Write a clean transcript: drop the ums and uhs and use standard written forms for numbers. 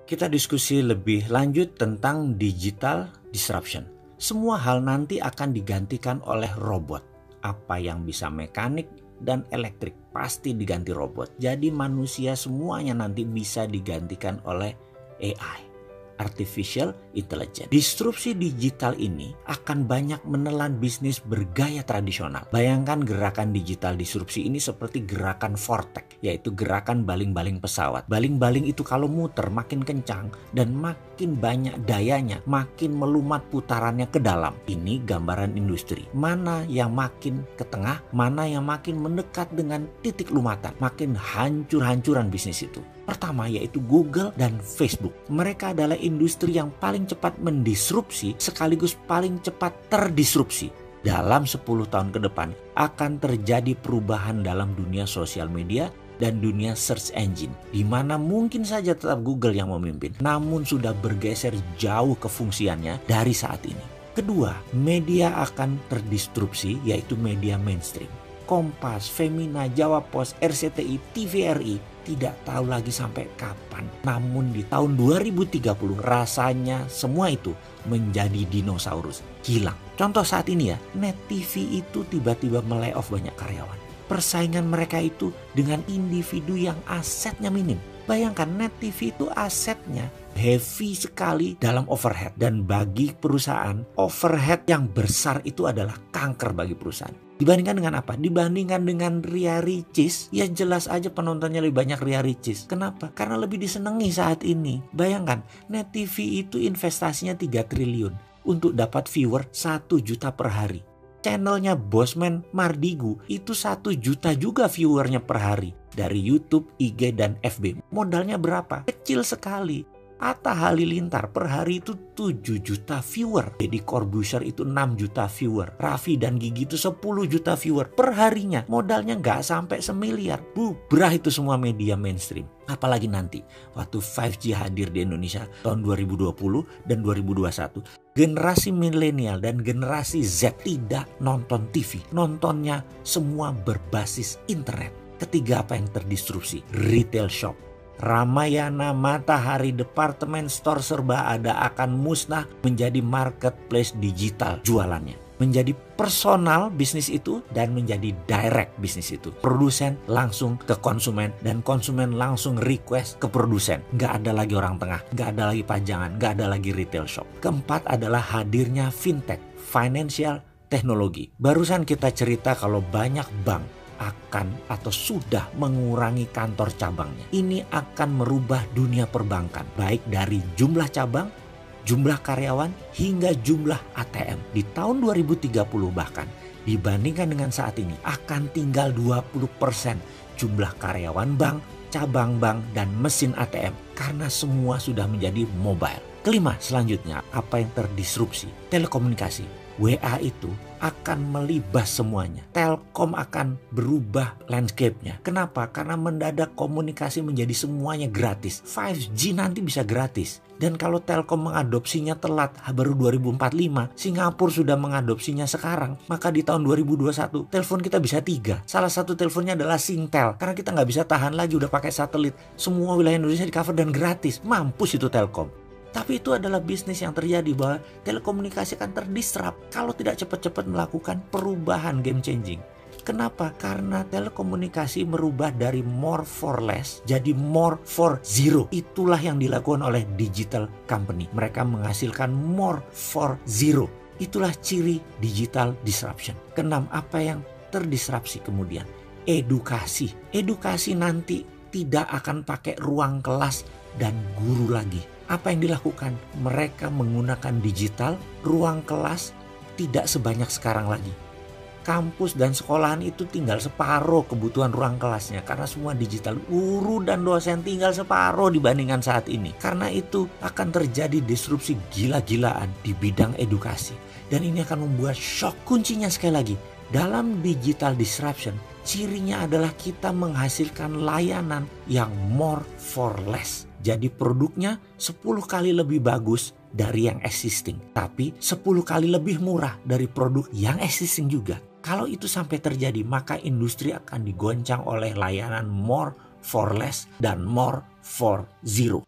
Kita diskusi lebih lanjut tentang digital disruption. Semua hal nanti akan digantikan oleh robot. Apa yang bisa mekanik dan elektrik pasti diganti robot. Jadi manusia semuanya nanti bisa digantikan oleh AI. Artificial Intelligence. Disrupsi digital ini akan banyak menelan bisnis bergaya tradisional. Bayangkan gerakan digital disrupsi ini seperti gerakan vortex, yaitu gerakan baling-baling pesawat. Baling-baling itu kalau muter makin kencang dan makin banyak dayanya, makin melumat putarannya ke dalam. Ini gambaran industri. Mana yang makin ke tengah, mana yang makin mendekat dengan titik lumatan, makin hancur-hancuran bisnis itu. Pertama yaitu Google dan Facebook. Mereka adalah industri yang paling cepat mendisrupsi sekaligus paling cepat terdisrupsi. Dalam 10 tahun ke depan akan terjadi perubahan dalam dunia sosial media dan dunia search engine, di mana mungkin saja tetap Google yang memimpin, namun sudah bergeser jauh kefungsiannya dari saat ini. Kedua, media akan terdisrupsi yaitu media mainstream. Kompas, Femina, Jawa Pos, RCTI, TVRI tidak tahu lagi sampai kapan. Namun di tahun 2030 rasanya semua itu menjadi dinosaurus, hilang. Contoh saat ini ya, Net TV itu tiba-tiba melay-off banyak karyawan. Persaingan mereka itu dengan individu yang asetnya minim. Bayangkan Net TV itu asetnya heavy sekali dalam overhead. Dan bagi perusahaan, overhead yang besar itu adalah kanker bagi perusahaan. Dibandingkan dengan apa? Dibandingkan dengan Ria Ricis, ya jelas aja penontonnya lebih banyak Ria Ricis. Kenapa? Karena lebih disenangi saat ini. Bayangkan, Net TV itu investasinya 3 triliun untuk dapat viewer 1 juta per hari. Channelnya Bosman Mardigu itu 1 juta juga viewernya per hari. Dari YouTube, IG, dan FB. Modalnya berapa? Kecil sekali. Atta Halilintar per hari itu 7 juta viewer. Deddy Corbuzier itu 6 juta viewer. Raffi dan Gigi itu 10 juta viewer per harinya. Modalnya nggak sampai semiliar. Bubrah itu semua media mainstream. Apalagi nanti waktu 5G hadir di Indonesia tahun 2020 dan 2021. Generasi milenial dan generasi Z tidak nonton TV. Nontonnya semua berbasis internet. Ketiga, apa yang terdisrupsi? Retail shop. Ramayana, Matahari, departemen store serba ada akan musnah menjadi marketplace digital jualannya. Menjadi personal bisnis itu dan menjadi direct bisnis itu. Produsen langsung ke konsumen dan konsumen langsung request ke produsen. Nggak ada lagi orang tengah, nggak ada lagi pajangan, nggak ada lagi retail shop. Keempat adalah hadirnya fintech, financial technology. Barusan kita cerita kalau banyak bank akan atau sudah mengurangi kantor cabangnya. Ini akan merubah dunia perbankan, baik dari jumlah cabang, jumlah karyawan, hingga jumlah ATM. Di tahun 2030 bahkan, dibandingkan dengan saat ini, akan tinggal 20% jumlah karyawan bank, cabang bank, dan mesin ATM. Karena semua sudah menjadi mobile. Kelima, selanjutnya, apa yang terdisrupsi? Telekomunikasi. WA itu akan melibas semuanya. Telkom akan berubah landscape-nya. Kenapa? Karena mendadak komunikasi menjadi semuanya gratis. 5G nanti bisa gratis. Dan kalau Telkom mengadopsinya telat, baru 2045, Singapura sudah mengadopsinya sekarang, maka di tahun 2021 telepon kita bisa 3. Salah satu teleponnya adalah Singtel. Karena kita nggak bisa tahan lagi udah pakai satelit. Semua wilayah Indonesia di cover dan gratis. Mampus itu Telkom. Tapi itu adalah bisnis yang terjadi bahwa telekomunikasi akan terdisrupt kalau tidak cepat-cepat melakukan perubahan game changing. Kenapa? Karena telekomunikasi merubah dari more for less jadi more for zero. Itulah yang dilakukan oleh digital company. Mereka menghasilkan more for zero. Itulah ciri digital disruption. Keenam, apa yang terdisrupsi kemudian? Edukasi. Edukasi nanti tidak akan pakai ruang kelas dan guru lagi. Apa yang dilakukan? Mereka menggunakan digital, ruang kelas tidak sebanyak sekarang lagi. Kampus dan sekolahan itu tinggal separuh kebutuhan ruang kelasnya karena semua digital. Guru dan dosen tinggal separuh dibandingkan saat ini. Karena itu akan terjadi disrupsi gila-gilaan di bidang edukasi. Dan ini akan membuat shock. Kuncinya sekali lagi, dalam digital disruption, cirinya adalah kita menghasilkan layanan yang more for less. Jadi produknya 10 kali lebih bagus dari yang existing. Tapi 10 kali lebih murah dari produk yang existing juga. Kalau itu sampai terjadi, maka industri akan digoncang oleh layanan more for less dan more for zero.